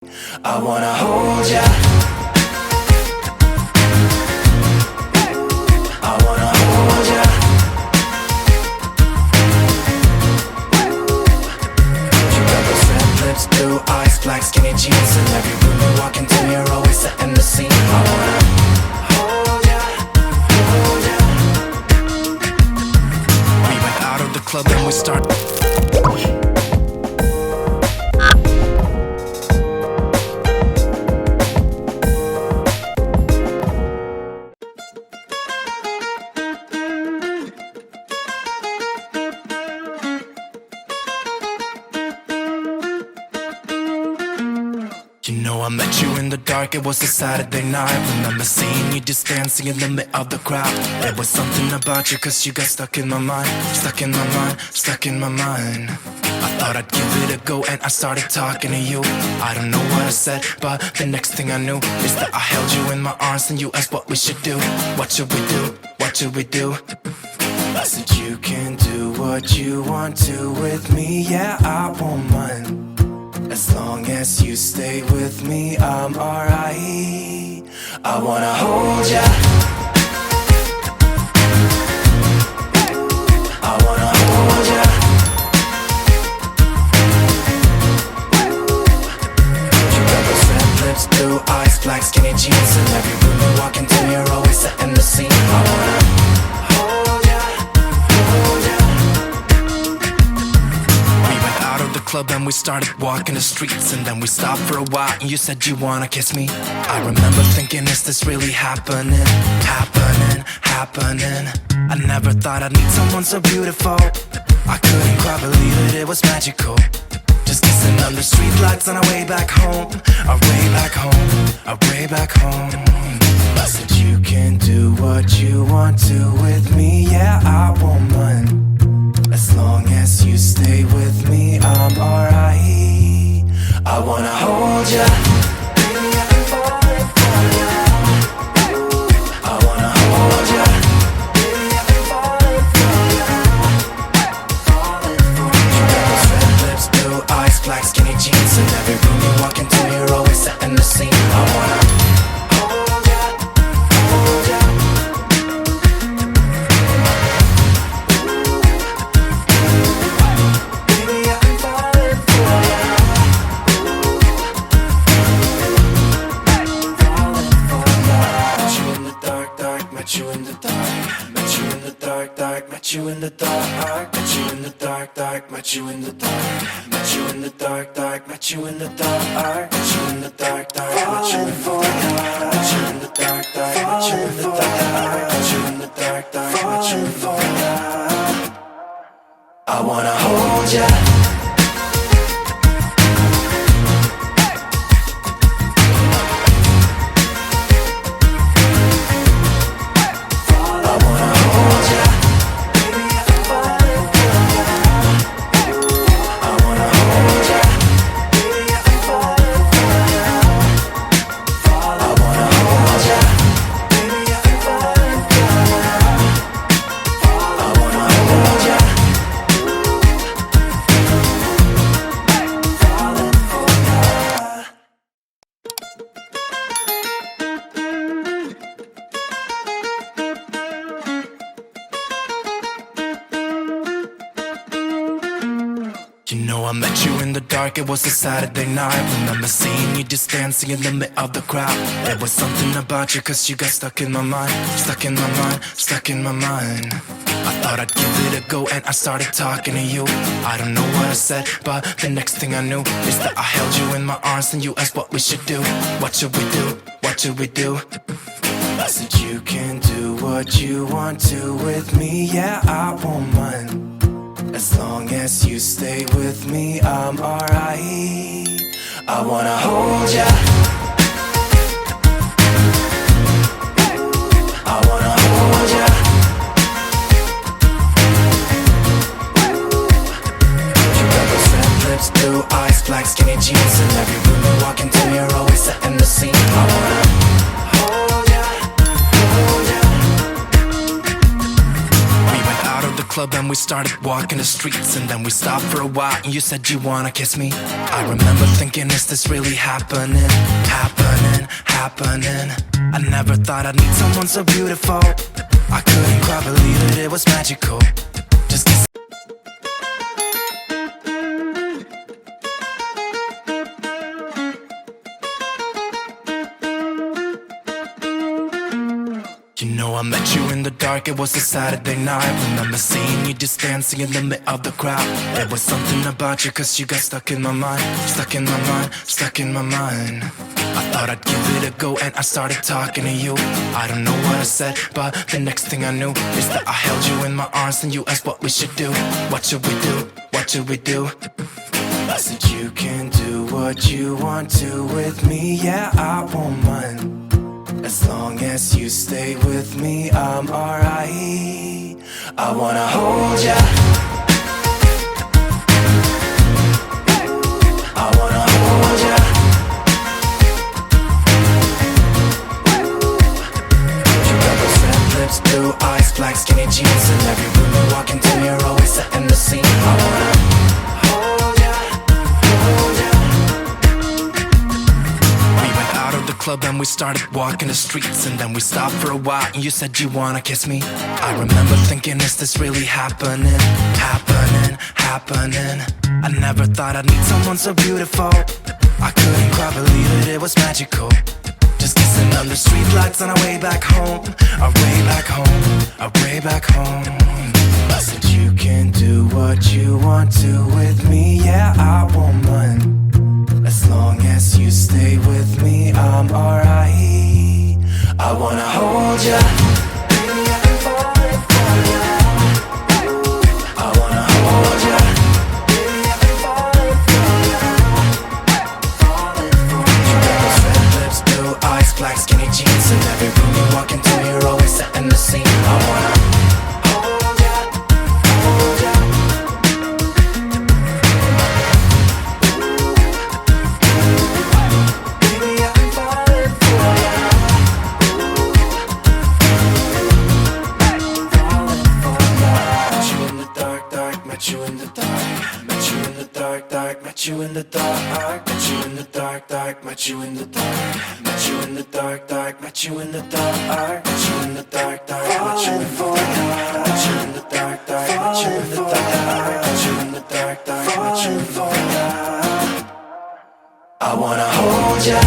I wanna hold ya. I wanna hold ya. You represent lips, blue eyes, black skinny jeans. In every room you walk into, you're always setting the scene. I wanna hold ya, hold ya. We went out of the club and we start. You know I met you in the dark, it was a Saturday night. Remember seeing you just dancing in the middle of the crowd. There was something about you, cause you got stuck in my mind. Stuck in my mind, stuck in my mind. I thought I'd give it a go and I started talking to you. I don't know what I said, but the next thing I knew is that I held you in my arms and you asked what we should do. What should we do? What should we do? I said you can do what you want to with me, yeah, I won't mind. As long as you stay with me, I'm alright. I wanna hold ya. I wanna hold ya. You represent lips, blue eyes, black skinny jeans. In every room you walk into, you're always setting the scene. I wanna hold ya, hold ya. Club and we started walking the streets, and then we stopped for a while and you said you wanna kiss me. I remember thinking, is this really happening? Happening, happening. I never thought I'd meet someone so beautiful. I couldn't quite believe it, it was magical. Just kissing under street lights on our way back home. Our way back home, our way back home. I said you can do what you want to with me, yeah, I won't mind. As long as you stay with me, I'm alright. I wanna hold ya. Baby, I'm falling for ya. I wanna hold ya. Baby, I'm falling for ya. Falling for ya. You represent lips, blue eyes, black skinny jeans. In every room you walk into, you're always setting the scene. I wanna hold ya, hold ya. Met you in the dark, met you in the dark, dark, met you in the dark, met you in the dark, dark, met you in the dark, met you in the dark, dark, met you in the dark, met you in the dark, dark, met you in the dark, met you in the dark, dark, met you in the dark, met you in the dark, dark, met you in the dark. I wanna hold ya. You know I met you in the dark, it was a Saturday night. Remember seeing you just dancing in the middle of the crowd. There was something about you, cause you got stuck in my mind. Stuck in my mind, stuck in my mind. I thought I'd give it a go and I started talking to you. I don't know what I said, but the next thing I knew is that I held you in my arms and you asked what we should do. What should we do? What should we do? I said you can do what you want to with me, yeah, I won't mind. As long as you stay with me, I'm alright. I wanna hold ya. I wanna hold ya. You represent lips, blue eyes, black skinny jeans. In every room you walk into, you're always setting the scene. I wanna hold ya, hold ya. We went out of the club and we started walking the streets. And then we stopped for a while and you said you wanna kiss me. I remember thinking, is this really happening? Happening, happening. I never thought I'd meet someone so beautiful. I couldn't quite believe it, it was magical. Just kiss. You know I met you in the dark, it was a Saturday night. Remember seeing you just dancing in the middle of the crowd. There was something about you, cause you got stuck in my mind. Stuck in my mind, stuck in my mind. I thought I'd give it a go and I started talking to you. I don't know what I said, but the next thing I knew is that I held you in my arms and you asked what we should do. What should we do? What should we do? I said you can do what you want to with me, yeah, I won't mind. As long as you stay with me, I'm alright. I wanna hold ya. I wanna hold ya. You got those red lips, blue eyes, black skinny jeans. In every room you walk into, you're always setting the scene. I wanna hold ya, hold ya. Club and we started walking the streets. And then we stopped for a while and you said you wanna kiss me. I remember thinking, is this really happening? Happening, happening. I never thought I'd meet someone so beautiful. I couldn't quite believe it, it was magical. Just kissing under streetlights on our way back home. Our way back home, our way back home. I said you can do what you want to with me, yeah, I won't mind. As long as you stay with me, I'm alright. I wanna hold ya. Baby, I've been falling for ya. I wanna hold ya. Baby, I've been falling for ya. Falling for ya. You got those red lips, blue eyes, black skinny jeans. In every room you walk into, you're always setting the scene. I wanna hold ya, hold ya. Met you in the dark, met you in the dark, met you in the dark, met you in the dark, met you in the dark, met you in the dark, met you in the dark, met you in the dark, met you in the dark, met you in the dark, met you in the dark, met you in the dark, met you in the dark. I wanna hold ya.